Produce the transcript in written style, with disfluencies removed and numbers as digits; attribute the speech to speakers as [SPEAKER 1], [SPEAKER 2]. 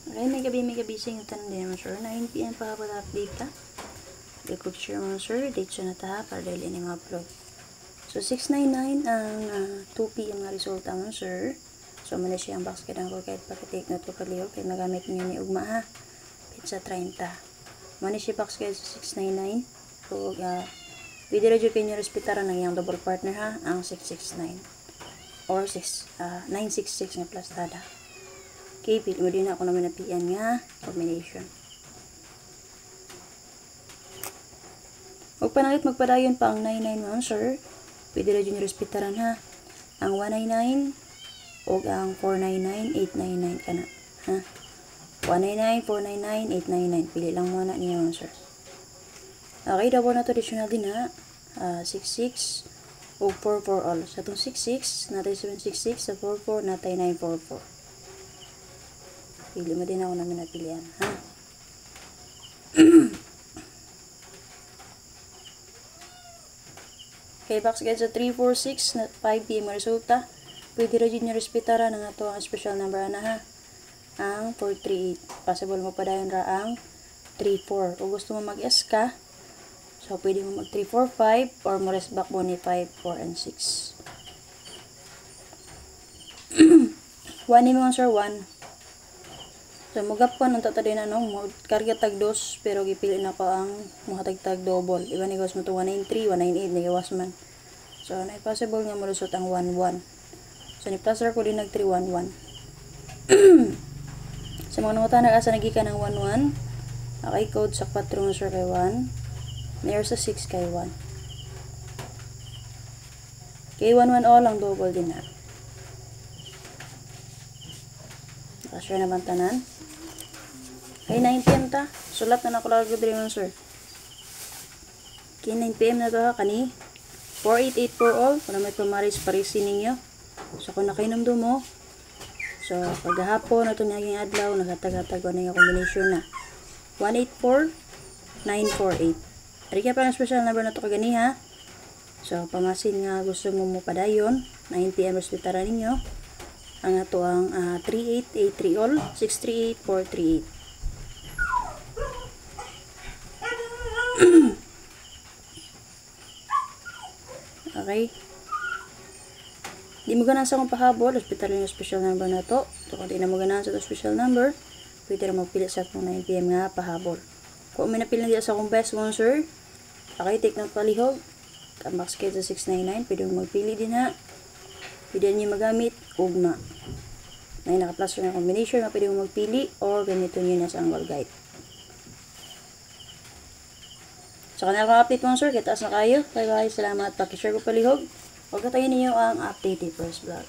[SPEAKER 1] Okay, may gabi sing tanan din mga sir. 9 PM pa hapon update ka. I-quick share mga sir. Date siya na ta para dahil ini upload. So 699 ang 2 PM nga resulta mga sir. So muna siya ang box kadang ko kahit paki-take note ko kaliyo kay magamit niyo ni ugma ha. Pizza 30. Muna siya box kay 699. So pwede ra jud kayo respetaran ng yang double partner ha, ang 669 or 966 nga plastada. Okay, pili mo din ako naman na pian nga combination. Huwag pa nalit magpadayon pa ang 991 sir. Pwede rin yung respetaran ha. Ang 199 o ang 499, 899 ka na. Ha? 199, 499, 899. Pili lang muna niya sir. Okay, double na traditional din ha. 66 o 44 all. Sa itong 66, natay 766. Sa 44, natay 944. Pili mo din ako namin napilian, ha? Okay, box guys, sa 346 na 5 PM resulta. Pwede rin yung respetara ng ato ang special number na ha. Ang 438. Possible mo pa dahil ra ang 34. Kung gusto mo mag-S ka, so pwede mo mag 345 or mo rest back mo ni 5, 4, and 6. 1 ni mga sir, 1. So, magapon ang tatadin na no, karga tag 2, pero gipili na ko ang mga tag double. Iba ni gawas mo ito 193, 198, nagawas man. So, na-possible nga malusot ang 11. So, ni-plaster ko din nag 311. Sa mga nangutan asa nagika ng 11, okay, code sa 4 nga sir kay 1, mayor sa 6 kay 1. Kay 11 all ang double din na. Nakasure naman tanan. Okay, 9 PM ta. Sulat na nakulagod rin mga sir. Okay, 9 PM na to ha. Kani 4884 all. Kung may pamaris parisi ninyo. So, kung nakainomdo mo. So, paghahapon na ito naging adlaw. Nagatag-hatag na yung combination na 184948. Ari kaya pa ng special number na ito kagani ha. So, pamasin nga gusto mo mo padayon. 9 PM respetara ninyo. Ang ato ang 3883 all. 638438. Okay. Di mo ganahan sa akong pahabol. Hospital yung special number na to. So, kung di na mo ganahan sa special number, pwede na magpili sa akong 9 PM nga pahabol. Kung may napili na sa akong best one, sir, okay, take ng palihog. Kambak skate sa 699. Pwede mo magpili din ha. Pwede nyo magamit. Ugma. May naka-plus na combination na pwede mo magpili or ganito nyo na sa angle guide. So, kanila kong update mga sir. Kitaas na kayo. Bye bye. Salamat. Pakishare ko palihog. Huwag katayin ninyo ang update first vlog.